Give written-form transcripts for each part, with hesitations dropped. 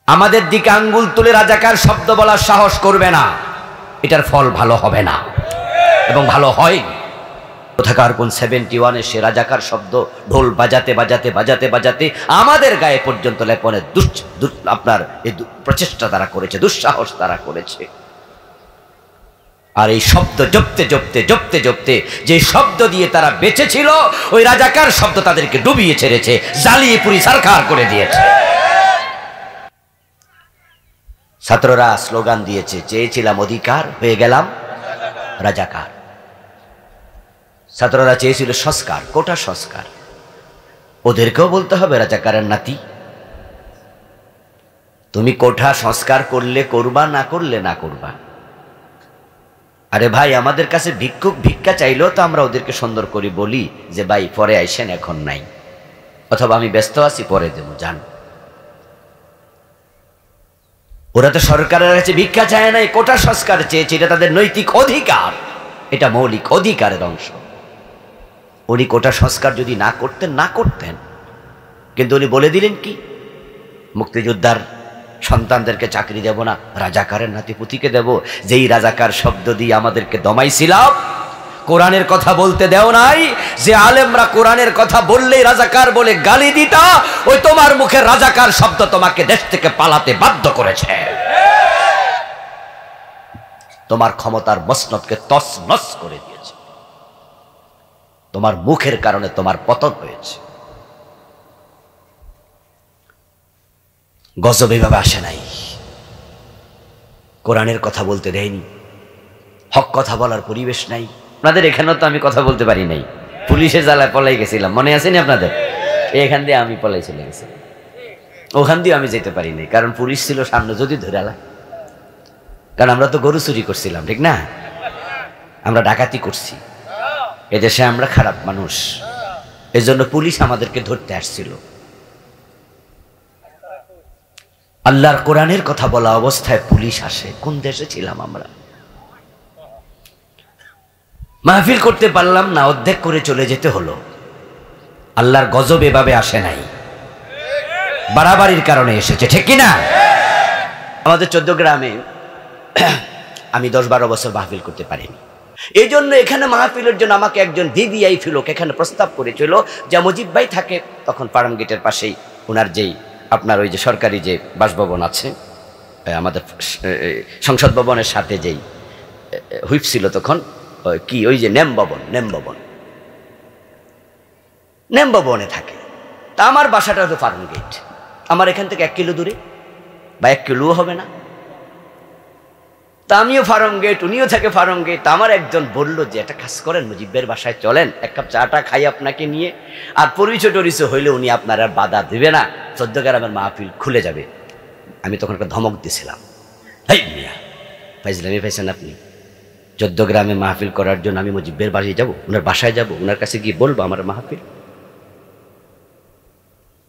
আমাদের দিকে আঙ্গুল তুলে রাজাকার শব্দ বলার সাহস করবে না, এটার ফল ভালো হবে না এবং ভালো হয়। কোথাকার কোন 71-এ সে রাজাকার শব্দ ঢোল বাজাতে বাজাতে বাজাতে বাজাতে আমাদের গায়ে পর্যন্ত লেপনের আপনার এই প্রচেষ্টা তারা করেছে, দুঃসাহস তারা করেছে। আর এই শব্দ জপতে জপতে জপতে জপতে যে শব্দ দিয়ে তারা বেঁচে ছিল, ওই রাজাকার শব্দ তাদেরকে ডুবিয়ে ছেড়েছে, জ্বালিয়ে পুরি সরকার করে দিয়েছে। ছাত্ররা স্লোগান দিয়েছে, চেয়েছিলাম অধিকার, হয়ে গেলাম রাজাকার। ছাত্ররা চেয়েছিল সংস্কার, কোটা সংস্কার, ওদেরকেও বলতে হবে রাজাকারের নাতি। তুমি কোঠা সংস্কার করলে করবা, না করলে না করবা। আরে ভাই, আমাদের কাছে ভিক্ষুক ভিক্ষা চাইলেও তো আমরা ওদেরকে সুন্দর করে বলি যে ভাই পরে আইসেন, এখন নাই, অথবা আমি ব্যস্ত আছি, পরে দেব, যান। ওরা তো সরকারের কাছে ভিক্ষা চায় নাই, কোটা সংস্কার চেয়েছে, এটা তাদের নৈতিক অধিকার, এটা মৌলিক অধিকারের অংশ। উনি কোটা সংস্কার যদি না করতেন, না করতেন, কিন্তু উনি বলে দিলেন কি, মুক্তিযোদ্ধার সন্তানদেরকে চাকরি দেব না, রাজাকারের নাতিপুতিকে দেব। যেই রাজাকার শব্দ দিয়ে আমাদেরকে দমাইছিলাম, কোরআনের কথা বলতে দেও নাই, যে আলেমরা কোরআনের কথা বললেই রাজাকার বলে গালি দিতা, ওই তোমার মুখের রাজাকার শব্দ তোমাকে দেশ থেকে পালাতে বাধ্য করেছে। তোমার ক্ষমতার মসনদকে তছনছ করে দিয়েছে, তোমার মুখের কারণে তোমার পতন হয়েছে। গজব এভাবে আসে নাই, কোরআনের কথা বলতে দেয়নি, হক কথা বলার পরিবেশ নাই। আপনাদের এখানেও তো আমি কথা বলতে পারি নাই, পুলিশের জ্বালায় পলাই গেছিলাম, মনে আছেনি আপনাদের? এখান দিয়ে আমি পলাই চলে গেছিলাম, ওখান দিয়ে আমি যেতে পারি নাই, কারণ পুলিশ ছিল সামনে, যদি ধরে আলা। কারণ আমরা তো গরু চুরি করছিলাম, ঠিক না? আমরা ডাকাতি করছি, এদেশে আমরা খারাপ মানুষ, এজন্য পুলিশ আমাদেরকে ধরতে আসছিল। আল্লাহর কোরআনের কথা বলা অবস্থায় পুলিশ আসে, কোন দেশে ছিলাম আমরা? মাহফিল করতে পারলাম না, অর্ধেক করে চলে যেতে হলো। আল্লাহর গজব এভাবে আসে নাই, বাড়াবাড়ির কারণে এসেছে, ঠিক কিনা? আমাদের 14 গ্রামে আমি 10-12 বছর মাহফিল করতে পারিনি। এই জন্য এখানে মাহফিলের জন্য আমাকে একজন ভিভিআইপি লোক এখানে প্রস্তাব করেছিল, যে মুজিব ভাই থাকে তখন ফার্ম গেটের পাশেই, ওনার যেই আপনার ওই যে সরকারি যে বাসভবন আছে, আমাদের সংসদ ভবনের সাথে যেই হুইপ ছিল তখন, কি ওই যে নেম ভবনে থাকে। তা আমার বাসাটা হলো ফার্ম গেট, আমার এখান থেকে 1 কিলো দূরে, বা 1 কিলোও হবে না। তা আমিও ফার্ম গেট, উনিও থাকে ফার্ম গেট। আমার একজন বলল যে একটা কাজ করেন, মুজিবের বাসায় চলেন, 1 কাপ চাটা খাই আপনাকে নিয়ে, আর পরিচয় টরিচয় হইলে উনি আপনার আর বাধা দিবে না, 14 গ্রামের মাহফিল খুলে যাবে। আমি তখন একটা ধমক দিয়েছিলাম, এই মিয়া ফাইজলামি পাইছেন আপনি? 14 গ্রামে মাহফিল করার জন্য আমি মুজিবের বাসায় যাব, ওনার বাসায় যাব, ওনার কাছে গিয়ে বলবো আমার মাহফিল?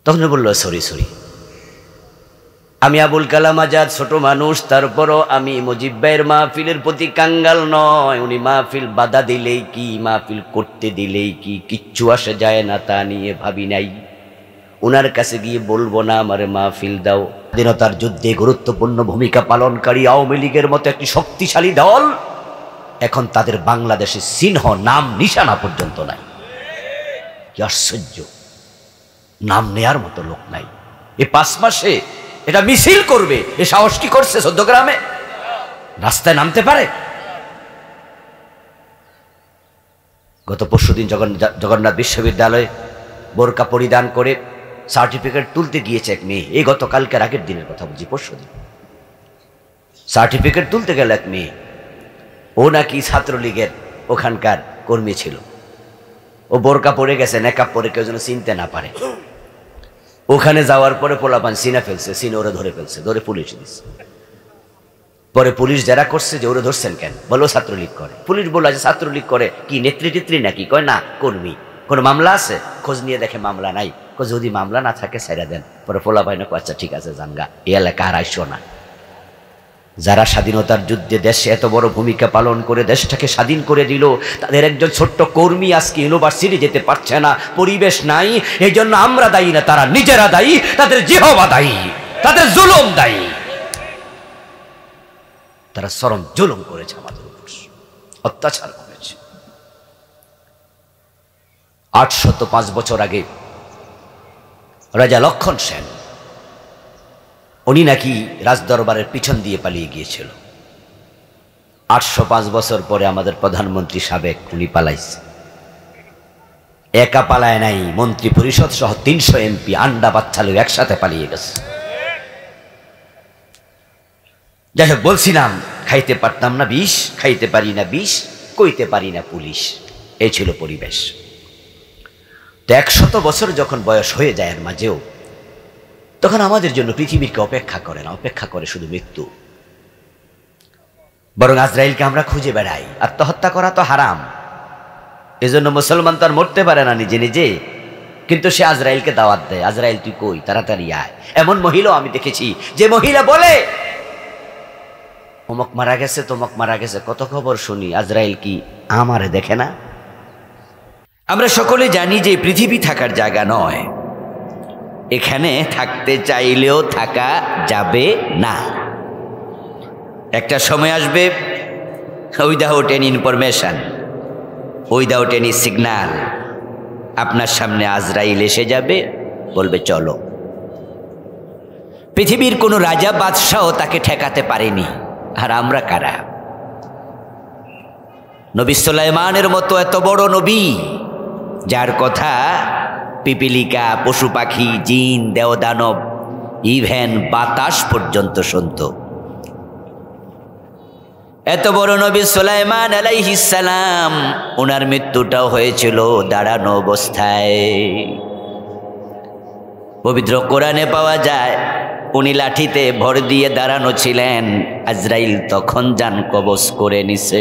তখন বললো সরি, আমি আবুল কালাম আজাদ, ছোট মানুষ, তারপরও আমি মুজিব ভাইয়ের মাহফিলের প্রতি কাঙ্গাল নয়। উনি মাহফিল বাধা দিলেই কি, মাহফিল করতে দিলেই কি, কিচ্ছু আসে যায় না, তা নিয়ে ভাবি নাই। ওনার কাছে গিয়ে বলবো না আমার মাহফিল দাও। স্বাধীনতার যুদ্ধে গুরুত্বপূর্ণ ভূমিকা পালনকারী আওয়ামী লীগের মতো একটি শক্তিশালী দল, এখন তাদের বাংলাদেশে চিহ্ন, নাম, নিশানা পর্যন্ত নাই। কি আশ্চর্য, নাম নেয়ার মতো লোক নাই। এই 5 মাসে এটা মিছিল করবে, এ সাহস কি করছে 14 গ্রামে? রাস্তায় নামতে পারে? গত পরশুদিন জগন্নাথ বিশ্ববিদ্যালয়ে বোরকা পরিধান করে সার্টিফিকেট তুলতে গিয়েছে এক মেয়ে। এই গতকালকের আগের দিনের কথা বলছি, পরশুদিন সার্টিফিকেট তুলতে গেল এক মেয়ে। ও নাকি ছাত্রলীগের ওখানকার কর্মী ছিল। ও বোরকা পরে গেছে, নেকাব পরে, কেউ যেন চিনতে না পারে। ওখানে যাওয়ার পরে পোলাপান চিনে ফেলছে, চিনে ওরা ধরে ফেলছে, ধরে পুলিশ দিচ্ছে। পরে পুলিশ যারা করছে যে ওরা ধরছেন কেন, বলো ছাত্রলীগ করে। পুলিশ বলল যে ছাত্রলীগ করে কি, নেত্রী টেত্রী নাকি? কয় না, কর্মী। কোনো মামলা আছে? খোঁজ নিয়ে দেখে মামলা নাই। যদি মামলা না থাকে ছেড়ে দেন। পরে পোলাপান আচ্ছা ঠিক আছে জানগা, এই এলাকা আর আইসো না। যারা স্বাধীনতার যুদ্ধে দেশে এত বড় ভূমিকা পালন করে দেশটাকে স্বাধীন করে দিল, তাদের একজন ছোট্ট কর্মী আজকে ইউনিভার্সিটি যেতে পারছে না, পরিবেশ নাই। এই জন্য আমরা দায়ী না, তারা নিজেরা দায়ী, তাদের জিহবা দায়ী। তাদের জুলুম দায়ী। তারা চরম জুলুম করেছে, আমাদের উপর অত্যাচার করেছে। 805 বছর আগে রাজা লক্ষণ সেন, উনি নাকি রাজদরবারের পিছন দিয়ে পালিয়ে গিয়েছিল। 805 বছর পরে আমাদের প্রধানমন্ত্রী সাবেক, উনি পালাইছে। একা পালায় নাই, মন্ত্রী পরিষদ সহ 300 এমপি আন্ডা বাচ্চালেও একসাথে পালিয়ে গেছে। যাই হোক, বলছিলাম খাইতে পারতাম না বিষ, খাইতে পারি না বিষ, কইতে পারি না পুলিশ, এই ছিল পরিবেশ। তো 100 বছর যখন বয়স হয়ে যায় এর মাঝেও, তখন আমাদের জন্য পৃথিবীকে অপেক্ষা করে না, অপেক্ষা করে শুধু মৃত্যু। বরং আজরাইলকে আমরা খুঁজে বেড়াই। আত্মহত্যা করা তো হারাম, এজন্য মুসলমান তো আর মরতে পারে না নিজে নিজে, কিন্তু সে আজরাইলকে দাওয়াত দেয়, আজরাইল তুই কই, তাড়াতাড়ি আয়। এমন মহিলাও আমি দেখেছি যে মহিলা বলে অমুক মারা গেছে, তমুক মারা গেছে, কত খবর শুনি, আজরাইল কি আমারে দেখে না? আমরা সকলে জানি যে পৃথিবী থাকার জায়গা নয়, এখানে থাকতে চাইলেও থাকা যাবে না। একটা সময় আসবে, without any information, without any signal, আপনার সামনে আজরাইল এসে যাবে, বলবে চলো। পৃথিবীর কোনো রাজা বাদশাহ তাকে ঠেকাতে পারেনি। আর আমরা কারা? নবী সুলাইমানের মতো এত বড় নবী, যার কথা পিপিলিকা, পশু পাখি, জিন, দেবদানব, ইভেন বাতাস পর্যন্ত শুনত। এত বড় নবী সুলাইমান আলাইহিস সালাম, ওনার মৃত্যুটাও হয়েছিল দাঁড়ানো অবস্থায়। পবিত্র কোরআনে পাওয়া যায় উনি লাঠিতে ভর দিয়ে দাঁড়ানো ছিলেন, আজরাইল তখন জান কবজ করে নিছে।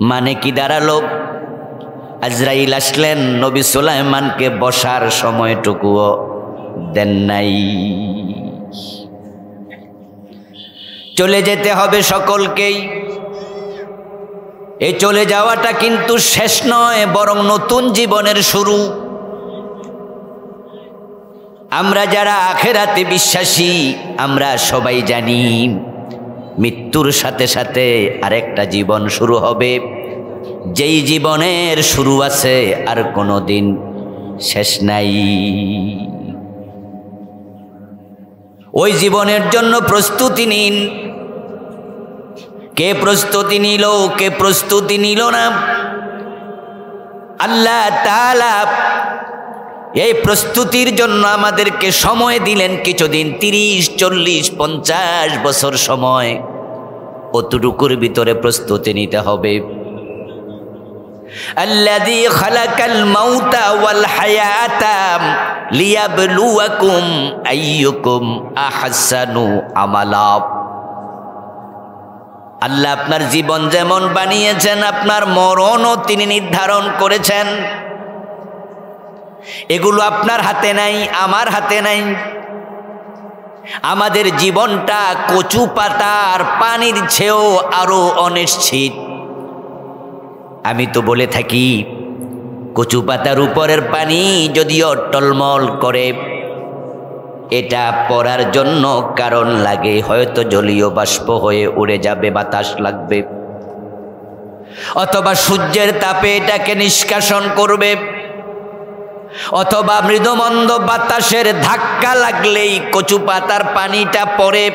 মানে কি দাঁড়ালো? আজরাইল আসলেন, নবী সুলাইমানকে বসার সময়টুকুও দেন নাই। চলে যেতে হবে সকলকেই। এই চলে যাওয়াটা কিন্তু শেষ নয়, বরং নতুন জীবনের শুরু। আমরা যারা আখিরাতে বিশ্বাসী, আমরা সবাই জানি মৃত্যুর সাথে সাথে আরেকটা জীবন শুরু হবে, যেই জীবনের শুরু আছে আর কোনো দিন শেষ নাই। ওই জীবনের জন্য প্রস্তুতি নিন। কে প্রস্তুতি নিল, কে প্রস্তুতি নিল না? আল্লাহ তাআলা এই প্রস্তুতির জন্য আমাদেরকে সময় দিলেন কিছুদিন, 30, 40, 50 বছর সময়। অতটুকুর ভিতরে প্রস্তুতি নিতে হবে। আল্লাযী খালাকাল মাউতা ওয়াল হায়াতা লিয়াবলুয়াকুম আইয়ুকুম আহসানু আমালা। আল্লাহ আপনার জীবন যেমন বানিয়েছেন, আপনার মরণও তিনি নির্ধারণ করেছেন। এগুলো আপনার হাতে নাই, আমার হাতে নাই। আমাদের জীবনটা কচু পাতার পানির চেয়েও আরো অনিশ্চিত। আমি তো বলে থাকি, কচু পাতার উপরের পানি যদিও টলমল করে, এটা পড়ার জন্য কারণ লাগে, হয়তো জলীয় বাষ্প হয়ে উড়ে যাবে, বাতাস লাগবে, অথবা সূর্যের তাপে এটাকে নিষ্কাশন করবে, অথবা মৃদুমন্দ বাতাসের ধাক্কা লাগলেই কচু পাতার পানিটা পড়ে।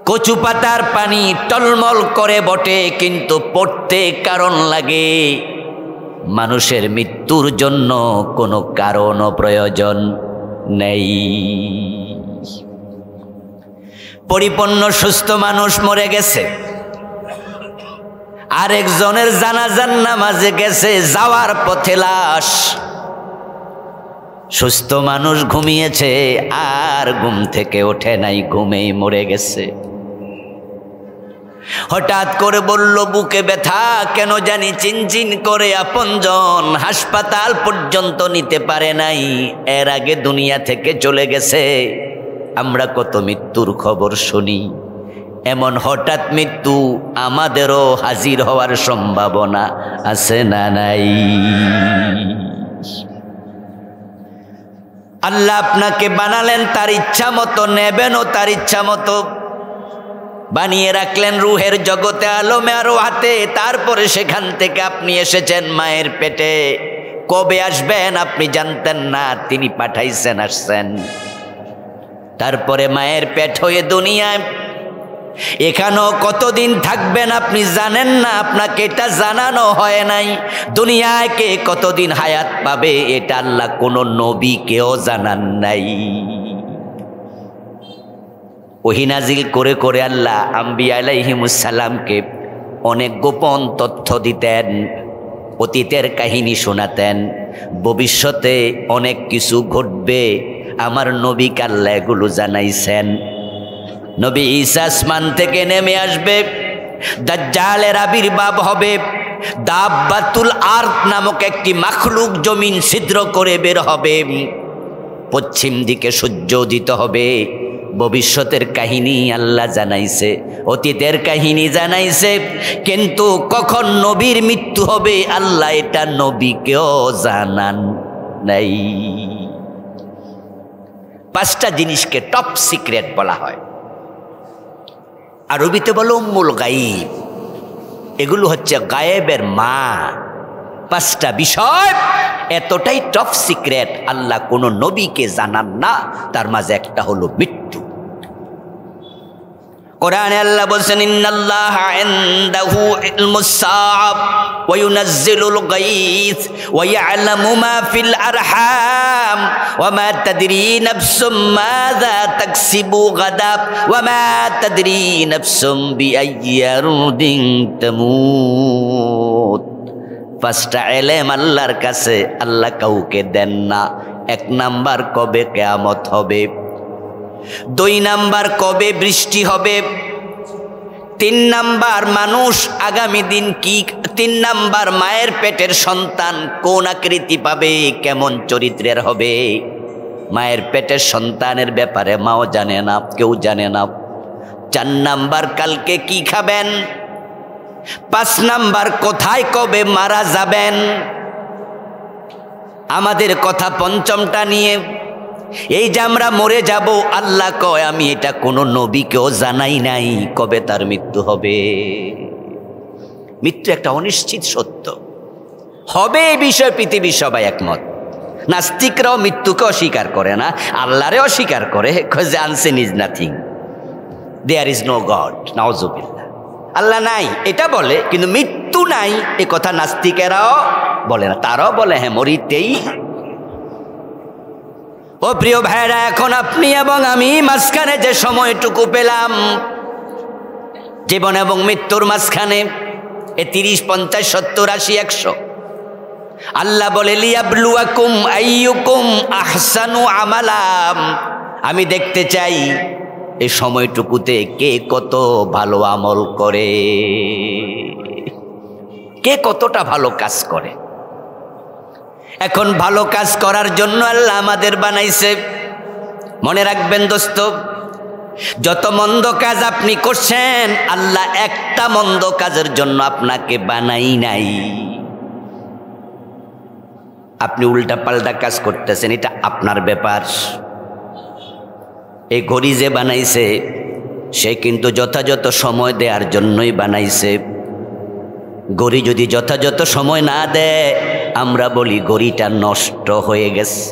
কচু পাতার পানি টলমল করে বটে, কিন্তু পড়তে কারণ লাগে। মানুষের মৃত্যুর জন্য কোনো কারণও প্রয়োজন নেই। পরিপূর্ণ সুস্থ মানুষ মরে গেছে, আরেকজনের জানাজার নামাজে গেছে, যাওয়ার পথে লাশ। সুস্থ মানুষ ঘুমিয়েছে, আর ঘুম থেকে ওঠে নাই, ঘুমেই মরে গেছে। হঠাৎ করে বলল বুকে ব্যথা, কেন জানি চিনচিন করে, আপনজন হাসপাতাল পর্যন্ত নিতে পারে নাই, এর আগে দুনিয়া থেকে চলে গেছে। আমরা কত মৃত্যুর খবর শুনি। এমন হঠাৎ মৃত্যু আমাদেরও হাজির হওয়ার সম্ভাবনা আছে না নাই? আল্লাহ আপনাকে বানালেন তার ইচ্ছা মতো, নেবেনও তার ইচ্ছা মতো, বানিয়ে রাখলেন রুহের জগতে আলমে আরো হাতে। তারপরে সেখান থেকে আপনি এসেছেন মায়ের পেটে। কবে আসবেন আপনি জানতেন না, তিনি পাঠাইছেন, আসছেন। তারপরে মায়ের পেট হয়ে দুনিয়ায়, এখানেও কতদিন থাকবেন আপনি জানেন না, আপনাকে এটা জানানো হয় নাই। দুনিয়ায় কে কতদিন হায়াত পাবে এটা আল্লাহ কোনো নবীকেও জানান নাই। ওহী নাজিল করে করে আল্লাহ আম্বিয়া আলাইহিমুস সালামকে অনেক গোপন তথ্য দিতেন, অতীতের কাহিনী শোনাতেন। ভবিষ্যতে অনেক কিছু ঘটবে, আমার নবীকে আল্লাহ এগুলো জানাইছেন। নবী ঈসা আসমান থেকে নেমে আসবে, দাজ্জালের আবির্ভাব হবে, দাব্বাতুল আরদ নামক একটি মাখলুক জমিন ছিদ্র করে বের হবে, পশ্চিম দিকে সূর্য উদিত হবে। ভবিষ্যতের কাহিনী আল্লাহ জানাইছে, অতীতের কাহিনী জানাইছে, কিন্তু কখন নবীর মৃত্যু হবে আল্লাহ এটা নবীকেও জানান নাই। 5টা জিনিসকে টপ সিক্রেট বলা হয়, আরবিতে বলো উম্মুল গায়েব। এগুলো হচ্ছে গায়েবের মা। 5টা বিষয় এতটাই টপ সিক্রেট, আল্লাহ কোনো নবীকে জানান না। তার মাঝে একটা হলো মৃত্যু। কোরআনে আল্লাহ বলেন, ইন্নাল্লাহা ইনদাহু ইলমুস সাআব ওয়া ইউনাজ্জিলুল গায়স ওয়া ইয়ালামু মা ফিল আরহাম ওয়া মা তাদরি নাফসুম মাযা তাকসিবু গাদা ওয়া মা তাদরি নাফসুম বিআইয়ি আরদিন তামুত। 5টা ইলম আল্লাহর কাছে, আল্লাহ কাউকে দেন না। 1 নাম্বার কবে কিয়ামত হবে, 2 নাম্বার কবে বৃষ্টি হবে, 3 নাম্বার মানুষ আগামী দিন কি, 3 নাম্বার মায়ের পেটের সন্তান কোন আকৃতি পাবে, কেমন চরিত্রের হবে। মায়ের পেটের সন্তানের ব্যাপারে মাও জানে না, কেউ জানে না। 4 নাম্বার কালকে কি খাবেন, 5 নাম্বার কোথায় কবে মারা যাবেন। আমাদের কথা 5মটা নিয়ে, এই যে আমরা মরে যাব, আল্লাহ কয় আমি এটা কোনো নবীকেও জানাই নাই কবে তার মৃত্যু হবে। মৃত্যু একটা অনিশ্চিত সত্য, হবে এই বিষয়ে পৃথিবীর সবাই একমত। নাস্তিকরাও মৃত্যুকে অস্বীকার করে না, আল্লাহরে অস্বীকার করে, যে unseen is nothing, there is no God, নাউজুবিল্লাহ, আল্লাহ নাই এটা বলে, কিন্তু মৃত্যু নাই এ কথা নাস্তিকেরাও বলে না। তারাও বলে হ্যাঁ মরিতেই। ও প্রিয় ভাইরা, এখন আপনি এবং আমি মাঝখানে যে সময়টুকু পেলাম, জীবন এবং মৃত্যুর মাঝখানে, এ 30, 50, 70, 80, 100, আল্লাহ বলে লিয়াবলুয়াকুম আইয়ুকুম আহসানু আমালা। আমি দেখতে চাই এই সময়টুকুতে কে কত ভালো আমল করে, কে কতটা ভালো কাজ করে। এখন ভালো কাজ করার জন্য আল্লাহ আমাদের বানাইছে। মনে রাখবেন দোস্ত, যত মন্দ কাজ আপনি করছেন, আল্লাহ একটা মন্দ কাজের জন্য আপনাকে বানাই নাই। আপনি উল্টা পাল্টা কাজ করতেছেন, এটা আপনার ব্যাপার। এই ঘড়ি যে বানাইছে সে কিন্তু যথাযথ সময় দেওয়ার জন্যই বানাইছে। ঘড়ি যদি যথাযথ সময় না দেয়, আমরা বলি ঘড়িটা নষ্ট হয়ে গেছে।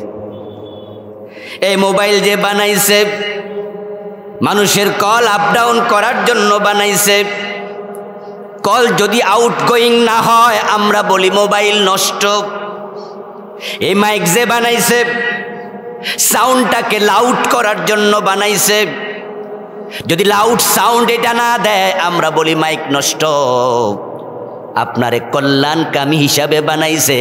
এই মোবাইল যে বানাইছে, মানুষের কল আপ ডাউন করার জন্য বানাইছে। কল যদি আউটগোয়িং না হয়, আমরা বলি মোবাইল নষ্ট। এই মাইক যে বানাইছে, সাউন্ডটাকে লাউড করার জন্য বানাইছে। যদি লাউড সাউন্ড এটা না দেয়, আমরা বলি মাইক নষ্ট। আপনারে কল্যাণকামী হিসাবে বানাইছে,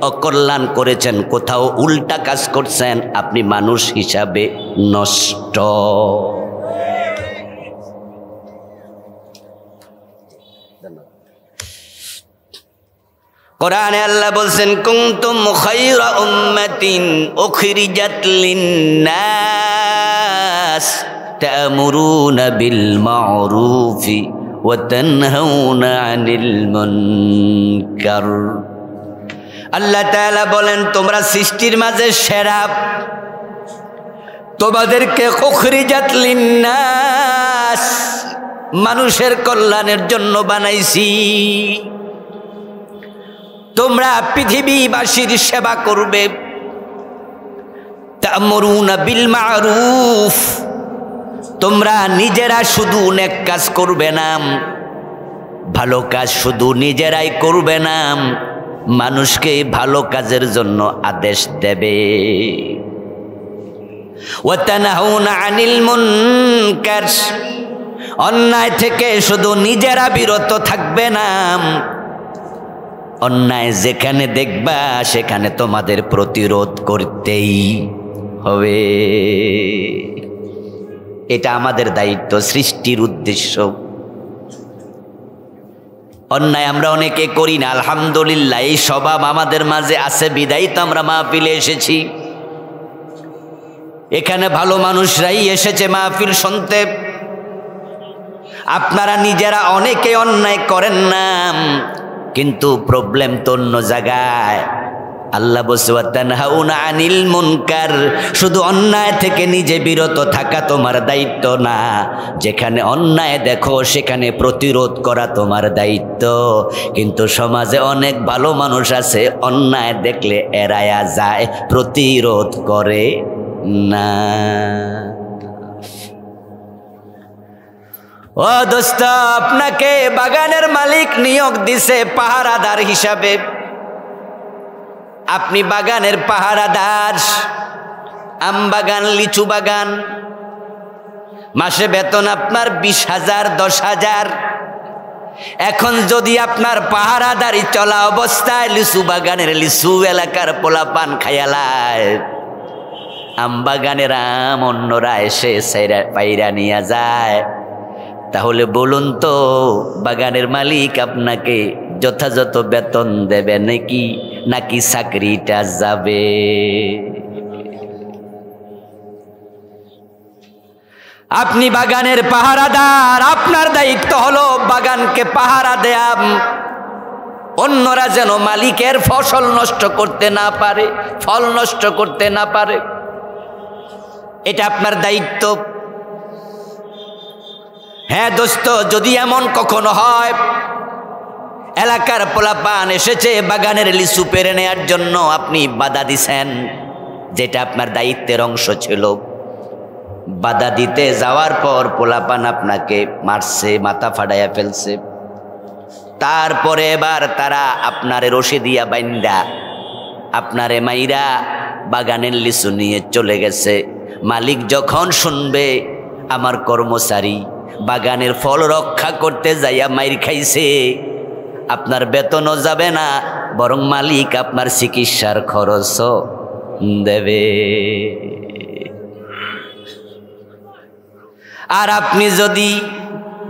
অকল্যাণ করেছেন, কোথাও উল্টা কাজ করছেন, আপনি মানুষ হিসাবে নষ্ট। কোরআনে আল্লাহ বলছেন, কুনতুম খায়রা উম্মাতিন উখরিজাত লিন-নাস তা'মুরুনা বিল মা'রুফি ওয়া তানহাউনা আনিল মুনকার। আল্লাহ তাআলা বলেন, তোমরা সৃষ্টির মাঝে সেরা, তোমাদেরকে উখরিজাত লিন্নাস, মানুষের কল্যাণের জন্য বানাইছি। তোমরা পৃথিবীবাসীর সেবা করবে। তা'মুরুনা বিল মা'রুফ, তোমরা নিজেরা শুধু নেক কাজ করবে না, ভালো কাজ শুধু নিজেরাই করবে না, মানুষকে ভালো কাজের জন্য আদেশ দেবে। ওয়া তানহাউনা আনিল মুনকার, অন্যায় থেকে শুধু নিজেরা বিরত থাকবে না, অন্যায় যেখানে দেখবা সেখানে তোমাদের প্রতিরোধ করতেই হবে। এটা আমাদের দায়িত্ব, সৃষ্টির উদ্দেশ্য। অন্যায় আমরা অনেকে করি না, আলহামদুলিল্লাহ এই স্বভাব আমাদের মাঝে আছে বিদায়ী তো আমরা মাহফিলে এসেছি। এখানে ভালো মানুষরাই এসেছে মাহফিল শুনতে। আপনারা নিজেরা অনেকে অন্যায় করেন না, কিন্তু প্রবলেম তো অন্য জায়গায়। আল্লাহ বলছে ওয়া তানহাউনা আনিল মুনকার, শুধু অন্যায় থেকে নিজে বিরত থাকা তোমার দায়িত্ব না, যেখানে অন্যায় দেখো সেখানে প্রতিরোধ করা তোমার দায়িত্ব। কিন্তু সমাজে অনেক ভালো মানুষ আছে, অন্যায় দেখলে এড়ায়া যায়, প্রতিরোধ করে না। ও দোস্ত, আপনাকে বাগানের মালিক নিয়োগ দিছে পাহারাদার হিসাবে। আপনি বাগানের পাহারাদার, আম বাগান, লিচু বাগান, মাসে বেতন আপনার 20,000 10,000। এখন যদি আপনার পাহারাদারি চলা অবস্থায় লিচু বাগানের লিচু এলাকার পোলাপান খায়ালায়, আম বাগানের আম অন্যরা এসে পাইরা নিয়ে যায়, তাহলে বলুন তো বাগানের মালিক আপনাকে যথাযথ বেতন দেবে নাকি চাকরিটা যাবে? আপনি বাগানের পাহারাদার, আপনার দায়িত্ব হলো বাগানকে পাহারা দেয়া, অন্যরা যেন মালিকের ফসল নষ্ট করতে না পারে, ফল নষ্ট করতে না পারে, এটা আপনার দায়িত্ব। হ্যাঁ দোস্ত, যদি এমন কখনো হয় এলাকার পোলাপান এসেছে বাগানের লিচু পেরে নেয়ার জন্য, আপনি বাধা দিছেন, যেটা আপনার দায়িত্বের অংশ ছিল, বাধা দিতে যাওয়ার পর পোলাপান আপনাকে মারছে, মাথা ফাটাইয়া ফেলছে, তারপরে এবার তারা আপনারে রশি দিয়া বাইন্দা আপনারে মাইরা বাগানের লিচু নিয়ে চলে গেছে। মালিক যখন শুনবে আমার কর্মচারী বাগানের ফল রক্ষা করতে যাইয়া মাইর খাইছে, আপনার বেতনও যাবে না, বরং মালিক আপনার চিকিৎসার খরচও দেবে। আর আপনি যদি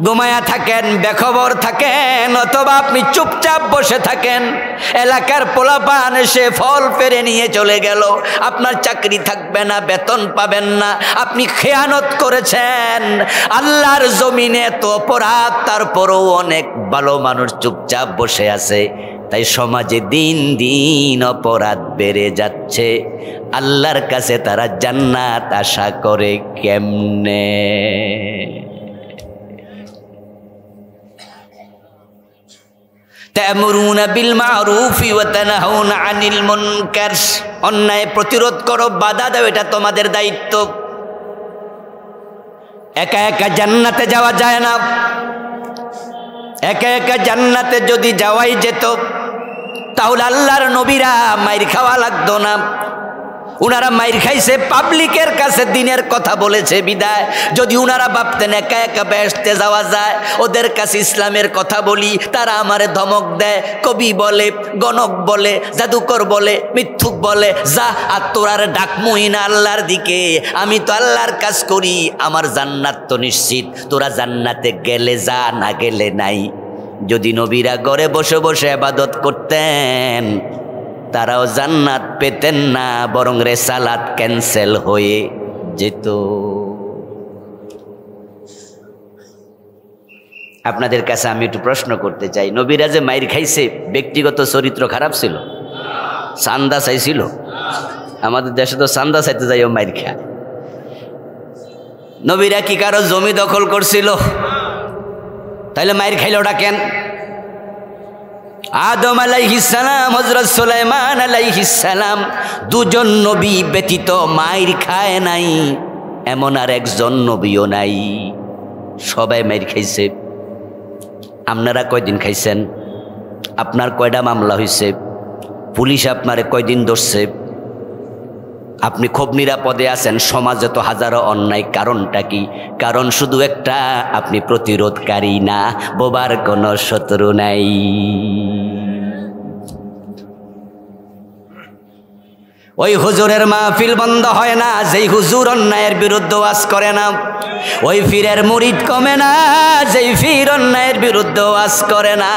ঘুমায়া থাকেন, বেখবর থাকেন, অথবা আপনি চুপচাপ বসে থাকেন, এলাকার পোলাপান এসে ফল পেরে নিয়ে চলে গেল, আপনার চাকরি থাকবে না, বেতন পাবেন না, আপনি খেয়ানত করেছেন। আল্লাহর জমিনে তো অপরাধ, তারপরেও অনেক ভালো মানুষ চুপচাপ বসে আছে। তাই সমাজে দিন দিন অপরাধ বেড়ে যাচ্ছে। আল্লাহর কাছে তারা জান্নাত আশা করে কেমনে? তা'মুরুনা বিল মা'রুফি ওয়া তানহাউনা আনিল মুনকার, অন্যায় প্রতিরোধ করো, বাধা দাও, এটা তোমাদের দায়িত্ব। একা একা জান্নাতে যাওয়া যায় না। একা একা জান্নাতে যদি যাওয়াই যেত তাহলে আল্লাহর নবীরা মাইর খাওয়া লাগতো না। উনারা মাইর খাইছে পাবলিকের কাছে, দিনের কথা বলেছে বিদায়। যদি উনারা ভাবতেন একা একা বেহেশতে যাওয়া যায়, ওদের কাছে ইসলামের কথা বলি, তারা আমারে ধমক দেয়, কবি বলে, গণক বলে, জাদুকর বলে, মিথ্যুক বলে, যা আর তোরার ডাকমুই না আল্লাহর দিকে, আমি তো আল্লাহর কাজ করি, আমার জান্নাত তো নিশ্চিত, তোরা জান্নাতে গেলে যা, না গেলে নাই। যদি নবীরা ঘরে বসে বসে ইবাদত করতেন, তারাও জান্নাত পেতেন না, বরং রেসালাত ক্যান্সেল হয়ে যেত। আপনাদের কাছে আমি একটু প্রশ্ন করতে চাই, নবীরা যে মাইর খাইছে, ব্যক্তিগত চরিত্র খারাপ ছিল? চান্দা চাইছিল? আমাদের দেশে তো চান্দা চাইতে যাইও মাইর খায়। নবীরা কি কারো জমি দখল করছিল? তাইলে মায়ের খাইলোটা কেন? আদম আলাইহিস সালাম, হযরত সুলাইমান আলাইহিস সালাম দুজন নবী ব্যতীত মায়ের খায় নাই, এমন আর একজন নবীও নাই। সবাই মায়ের খাইছে। আপনারা কয়দিন খাইছেন? আপনার কয়টা মামলা হয়েছে? পুলিশ আপনারে কয়দিন ধরছে? আপনি খুব নিরাপদে আছেন। সমাজে তো হাজারো অন্যায়। কারণটা কি? কারণ শুধু একটা, আপনি প্রতিরোধকারী না, বোবার কোনো শত্রু নাই। ওই হুজুরের মাহফিল বন্ধ হয় না যেই হুজুর অন্যায়ের বিরুদ্ধে ওয়াজ করে না। ওই পীরের মুরিদ কমে না যেই পীর অন্যায়ের বিরুদ্ধে ওয়াজ করে না।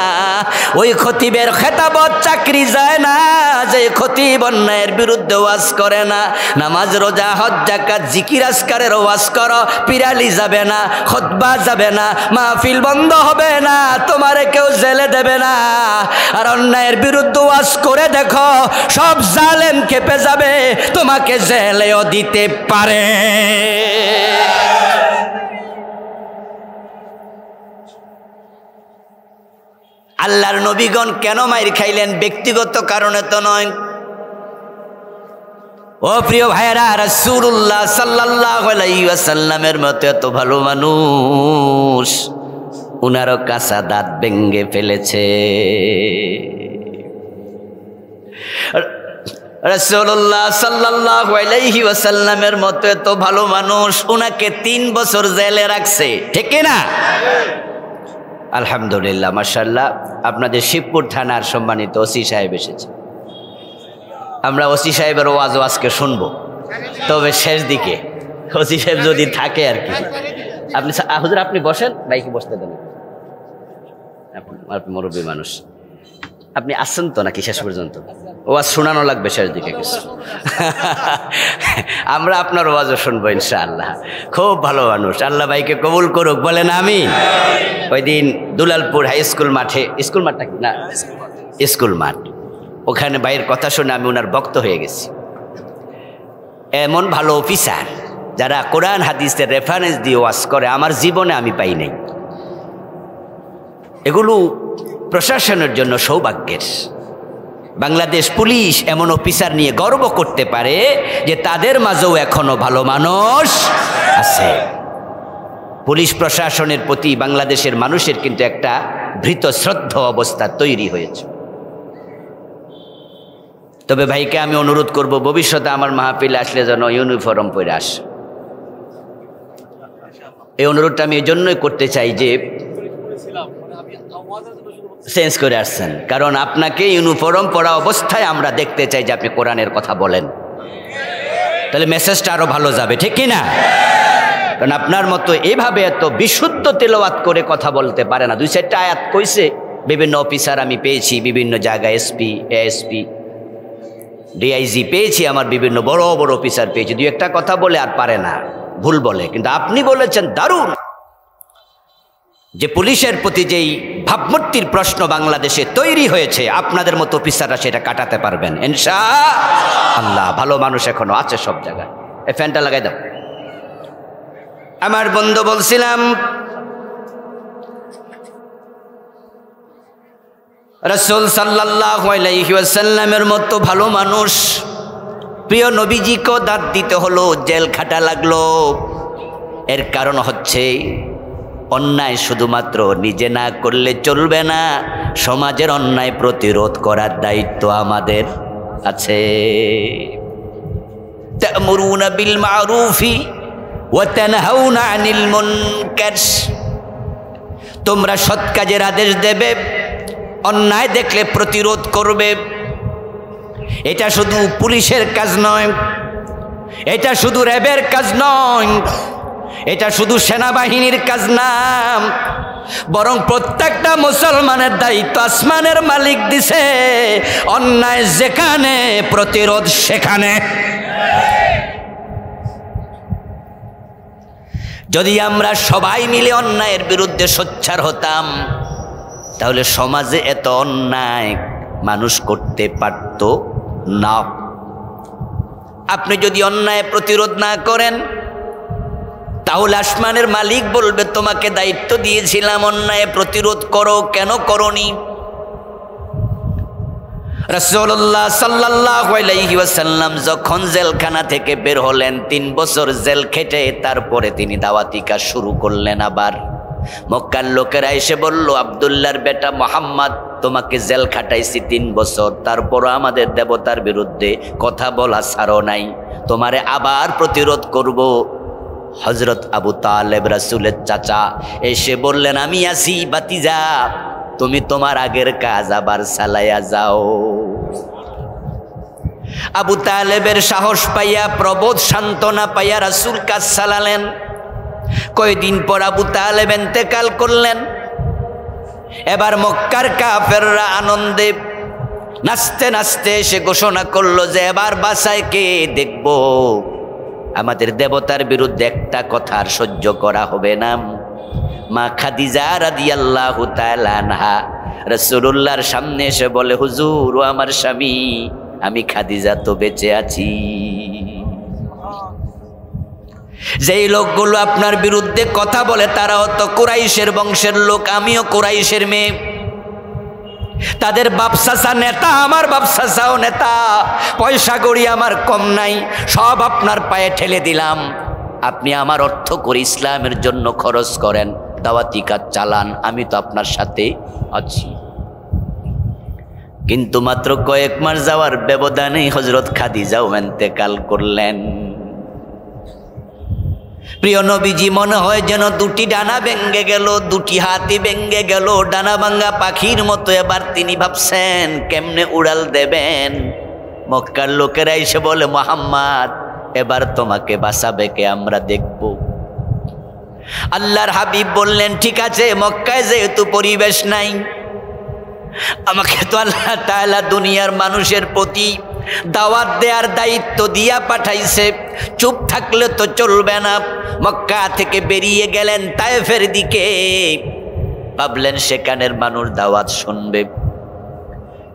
ওই খতিবের খেতাবত চাকরি যায় না যেই খতিব অন্যায়ের বিরুদ্ধে ওয়াজ করে না। নামাজ রোজা হজ যাকাত জিকির আজকারের ওয়াজ করো, পিরালি যাবে না, খুতবা যাবে না, মাহফিল বন্ধ হবে না, তোমারে কেউ জেলে দেবে না। আর অন্যায়ের বিরুদ্ধে ওয়াজ করে দেখো, সব জালেম খেপে যাবে, তোমাকে জেলেও দিতে পারে। আল্লাহর নবীগণ কেন মাইর খাইলেন? ব্যক্তিগত কারণে তো নয়। ও প্রিয় ভাইয়েরা, রাসূলুল্লাহ সাল্লাল্লাহু আলাইহি ওয়াসাল্লামের মতো এত ভালো মানুষ, উনারও কাঁচা দাঁত ভেঙে ফেলেছে। রাসূলুল্লাহ সাল্লাল্লাহু আলাইহি ওয়াসাল্লামের মতো এত ভালো মানুষ, উনাকে 3 বছর জেলে রাখছে, ঠিক না? আলহামদুলিল্লাহ, মাশাআল্লাহ। আপনাদের শিবপুর থানার সম্মানিত ওসি সাহেব এসেছে। আমরা ওসি সাহেবের ওয়াজ আজকে শুনবো, তবে শেষ দিকে ওসি সাহেব যদি থাকে আর কি। আপনি হুজুর আপনি বসেন, বাইকে বসতে দেন। আপনি মুরব্বী মানুষ, আপনি আসছেন তো নাকি শেষ পর্যন্ত? ওয়াজ শোনানো লাগবে শেষ দিকে কিছু। আমরা আপনার ওয়াজও শুনবো ইনশাআল্লাহ। খুব ভালো মানুষ, আল্লাহ ভাইকে কবুল করুক, বলেন আমিন। ওই দিন দুলালপুর হাই স্কুল মাঠে, স্কুল মাঠটা কি না, স্কুল মাঠ, ওখানে ভাইয়ের কথা শুনে আমি ওনার ভক্ত হয়ে গেছি। এমন ভালো অফিসার যারা কোরআন হাদিসের রেফারেন্স দিয়ে ওয়াজ করে, আমার জীবনে আমি পাই নাই। এগুলো প্রশাসনের জন্য সৌভাগ্যের। বাংলাদেশ পুলিশ এমন অফিসার নিয়ে গর্ব করতে পারে যে তাদের মাঝেও এখনো ভালো মানুষ আছে। পুলিশ প্রশাসনের প্রতি বাংলাদেশের মানুষের কিন্তু একটা ভীত শ্রদ্ধা অবস্থা তৈরি হয়েছে। তবে ভাইকে আমি অনুরোধ করব, ভবিষ্যতে আমার মাহফিলে আসলে যেন ইউনিফর্ম পরে আসে। এই অনুরোধটা আমি এই জন্যই করতে চাই যে চেঞ্জ করে আসছেন, কারণ আপনাকে ইউনিফর্ম পরা অবস্থায় আমরা দেখতে চাই যে আপনি কোরআনের কথা বলেন, তাহলে মেসেজটা আরো ভালো যাবে, ঠিক কি না? কারণ আপনার মতো এইভাবে এত বিশুদ্ধ তেলাওয়াত করে কথা বলতে পারে না। 2-4টা আয়াত কইছে, বিভিন্ন অফিসার আমি পেয়েছি, বিভিন্ন জায়গায় এসপি, এএসপি, ডিআইজি পেয়েছি, আমার বিভিন্ন বড় বড় অফিসার পেয়েছি। 2-একটা কথা বলে আর পারে না, ভুল বলে। কিন্তু আপনি বলেছেন দারুণ, যে পুলিশের প্রতি যেই ভাবমূর্তির প্রশ্ন বাংলাদেশে তৈরি হয়েছে, আপনাদের মতো অফিসাররা সেটা কাটাতে পারবেন ইনশাআল্লাহ। ভালো মানুষ এখনো আছে সব জায়গায়। এই ফ্যানটা লাগাই দাও। আমার বন্ধু বলছিলাম, রাসূল সাল্লাল্লাহু আলাইহি ওয়াসাল্লামের মতো ভালো মানুষ, প্রিয় নবীজিকেও দাঁত দিতে হলো, জেল খাটা লাগলো। এর কারণ হচ্ছে অন্যায় শুধুমাত্র নিজে না করলে চলবে না, সমাজের অন্যায় প্রতিরোধ করার দায়িত্ব আমাদের আছে। তা'মুরুনা বিল মা'রুফি ওয়া তানহাউনা আনিল মুনকার, তোমরা সৎ কাজের আদেশ দেবে, অন্যায় দেখলে প্রতিরোধ করবে। এটা শুধু পুলিশের কাজ নয়, এটা শুধু র্যাবের কাজ নয়, এটা শুধু সেনাবাহিনীর কাজ না, বরং প্রত্যেকটা মুসলমানের দায়িত্ব আসমানের মালিক দিছে, অন্যায় যেখানে প্রতিরোধ সেখানে। যদি আমরা সবাই মিলে অন্যায়ের বিরুদ্ধে সোচ্চার হতাম, তাহলে সমাজে এত অন্যায় মানুষ করতে পারত না। আপনি যদি অন্যায় প্রতিরোধ না করেন, তাহলে আসমানের মালিক বলবে তোমাকে দায়িত্ব দিয়েছিলাম অন্যায় প্রতিরোধ করো, কেন করনি? রাসূলুল্লাহ সাল্লাল্লাহু আলাইহি ওয়াসাল্লাম যখন জেলখানা থেকে বের হলেন, 3 বছর জেল খেটে তারপরে তিনি দাওয়াতি কাজ শুরু করলেন। আবার মক্কার লোকেরা এসে বলল, আব্দুল্লাহর বেটা মুহাম্মদ, তোমাকে জেল খাটাইছি 3 বছর, তারপরও আমাদের দেবতার বিরুদ্ধে কথা বলা ছাড়ো নাই, তোমারে আবার প্রতিরোধ করব। হযরত আবু তালেব রাসূলের চাচা এসে বললেন, আমি আছি ভাতিজা, তুমি তোমার আগের কাজ আবার চালাইয়া যাও। আবু তালেবের সাহস পাইয়া, প্রবোধ সান্ত্বনা পাইয়া রাসূল কাজ চালালেন। কয়দিন পর আবু তালেব ইন্তেকাল করলেন। এবার মক্কার কাফেররা আনন্দে নাচতে নাচতে এসে ঘোষণা করলো যে এবার বাসায় কে দেখব, আমাদের দেবতার বিরুদ্ধে একটা কথা আর সহ্য করা হবে না। মা খাদিজা রাদিয়াল্লাহু তাআলা আনহা রাসূলুল্লাহর সামনে এসে বলে, হুজুর, ও আমার স্বামী, আমি খাদিজা তো বেঁচে আছি। যেই লোকগুলো আপনার বিরুদ্ধে কথা বলে তারাও তো কুরাইশের বংশের লোক, আমিও কুরাইশের মেয়ে, তাদের বাপ চাচা নেতা, আমার বাপ চাচাও নেতা, পয়সা কড়ি আমার কম নাই, সব আপনার পায়ে ঠেলে দিলাম, আপনি আমার অর্থ করে ইসলামের জন্য খরচ করেন, দাওয়াতি কাজ চালান, আমি তো আপনার সাথে আছি। কিন্তু মাত্র কয়েক মাস যাওয়ার ব্যবধানে হযরত খাদিজাও ইন্তেকাল করলেন। প্রিয় নবীজি মনে হয় যেন দুটি ডানা ভেঙ্গে গেল, দুটি হাতই ভেঙ্গে গেল, ডানা ভাঙ্গা পাখির মতো এবার তিনি ভাবছেন কেমনে উড়াল দেবেন। মক্কার লোকেরা এসে বলে, মুহাম্মদ, এবার তোমাকে বাঁচাবে কে, আমরা দেখব। আল্লাহর হাবিব বললেন, ঠিক আছে, মক্কায় যেহেতু পরিবেশ নাই, আমাকে তো আল্লাহ তাআলা দুনিয়ার মানুষের প্রতি দাওয়াত দেওয়ার দায়িত্ব দিয়া পাঠাইছে, চুপ থাকলে তো চলবে না। মক্কা থেকে বেরিয়ে গেলেন তায়েফের দিকে, ভাবলেন সেখানের মানুষ দাওয়াত শুনবে।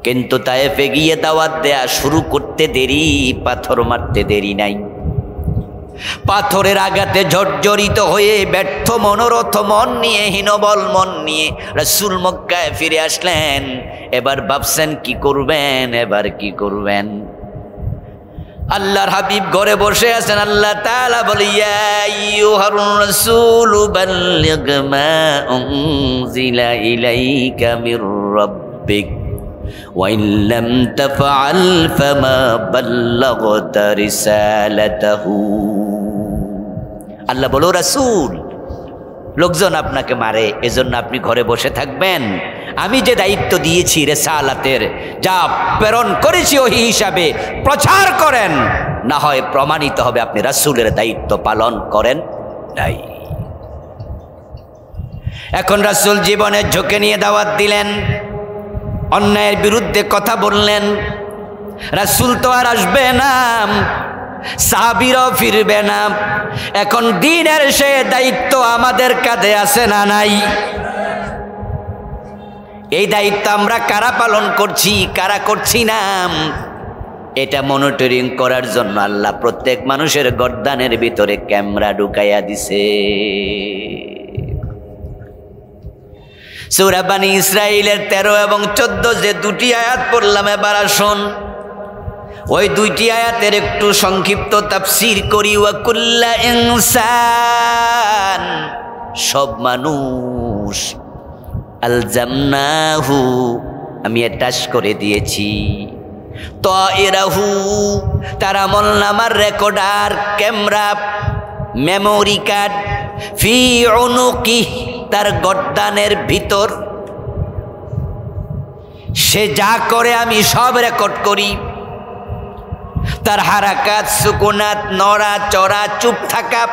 কিন্তু তায়েফে গিয়ে দাওয়াত দেয়া শুরু করতে দেরি, পাথর মারতে দেরি নাই। পাথরের আঘাতে জর্জরিত হয়ে ব্যর্থ মনোরথ মন নিয়ে, হীনবল মন নিয়ে রাসূল মক্কায় ফিরে আসলেন। এবার ভাবছেন কি করবেন, এবার কি করবেন। আল্লাহর হাবিব ঘরে বসে আছেন, আল্লাহ তাআলা বলে, ইয়া আইয়ুহার রাসূলু বাল্লিগ মা উনজিলা ইলাইকা মির রাব্বিক ওয়া ইন লাম তাফআল ফামা বাল্লাগতা রিসালাতাহু। আল্লাহ বলো, রাসূল, লোকজন আপনাকে মারে, এজন্য আপনি ঘরে বসে থাকবেন। আমি যে দায়িত্ব দিয়েছি রিসালাতের, যা প্রেরণ করেছি ওহী হিসাবে প্রচার করেন, না হয় প্রমাণিত হবে আপনি রাসূলের দায়িত্ব পালন করেন নাই। এখন রাসূল জীবনের ঝুঁকি নিয়ে দাওয়াত দিলেন, অন্যায়ের বিরুদ্ধে কথা বললেন। রাসূল তো আর আসবে না, সাহাবীরাও ফিরবে না। এখন দ্বীনের সে দায়িত্ব আমাদের কাঁধে আছে না নাই? এই দায়িত্ব আমরা কারা পালন করছি, কারা করছি না, এটা মনিটরিং করার জন্য আল্লাহ প্রত্যেক মানুষের গর্দানের ভিতরে ক্যামেরা ঢুকাইয়া দিছে। সূরা বনী ইসরাঈলের 13 এবং 14 যে দুটি আয়াত পড়লাম, এবার আসুন ওই দুইটি আয়াতের একটু সংক্ষিপ্ত তাফসীর করি। ওয়া কুল্লা ইনসান, সব মানুষ, আলজামনাহু, আমি অ্যাটাচ করে দিয়েছি, তাইরাহু, তার আমলনামার রেকর্ডার, ক্যামেরা, মেমোরি কার্ড, ফি উনুকি, তার গর্দানের ভিতর। সে যা করে আমি সব রেকর্ড করি, তার হারাকাত, সুকুনাত, নড়া চড়া, চুপ থাকা,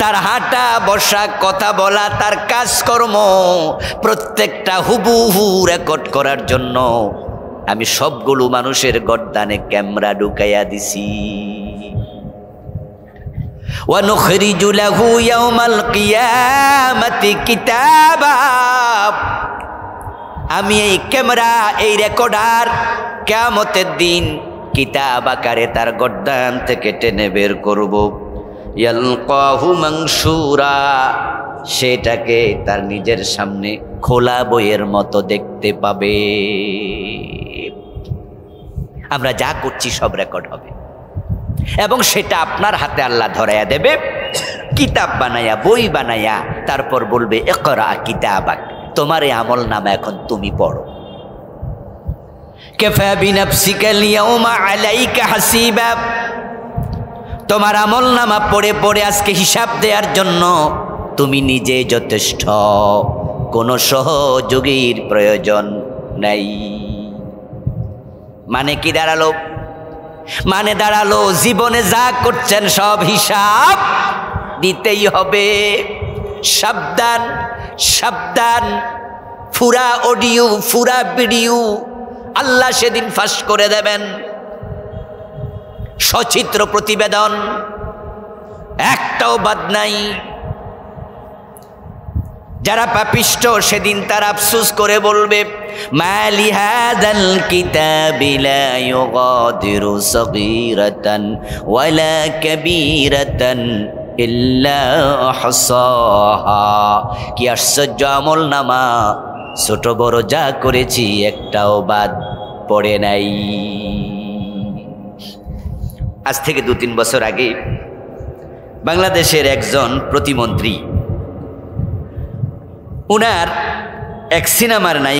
তার হাঁটা বসা, কথা বলা, তার কাজকর্ম, প্রত্যেকটা হুবহু রেকর্ড করার জন্য আমি সবগুলো মানুষের গর্দানে ক্যামেরা ঢুকাইয়া দিছি। ওয়া নুখরিজু লাহু ইয়াওমাল কিয়ামাতি কিতাবা, আমি এই ক্যামেরা, এই রেকর্ডার কিয়ামতের দিন কিতাব আকারে তার গর্দান থেকে টেনে বের করব। ইয়ালকাহু মানশুরা, সেটাকে তার নিজের সামনে খোলা বইয়ের মতো দেখতে পাবে। আমরা যা করছি সব রেকর্ড হবে এবং সেটা আপনার হাতে আল্লাহ ধরাইয়া দেবে, কিতাব বানাইয়া, বই বানাইয়া, তারপর বলবে ইকরা কিতাবাক, তোমার এই আমল নামা এখন তুমি পড়ো। কাফা বিনাফসিকাল ইয়াউমা আলাইকা হাসিবা, তোমার আমল নামা পড়ে পড়ে আজকে হিসাব দেওয়ার জন্য তুমি নিজে যথেষ্ট, কোনো সহযোগীর প্রয়োজন নাই। মানে কি দাঁড়ালো? মানে দাঁড়ালো জীবনে যা করছেন সব হিসাব দিতেই হবে। সাবধান সাবধান, ফুরা অডিও ফুরা ভিডিও আল্লাহ সেদিন ফাঁস করে দেবেন। সচিত্র প্রতিবেদন, একটাও বাদ নাই। যারা পাপিষ্ট সেদিন তারা আফসোস করে বলবে মালি হাযাল কিতাবি লা ইউগাদিরু সগীরাতান ওয়ালা কাবীরাতান ইল্লা আহসাহা, কি আশ্চর্য আমল নামা, ছোট বড় যা করেছি একটাও বাদ পড়ে নাই। আজ থেকে 2-3 বছর আগে বাংলাদেশের একজন প্রতিমন্ত্রী, উনার এক সিনেমার নায়িকা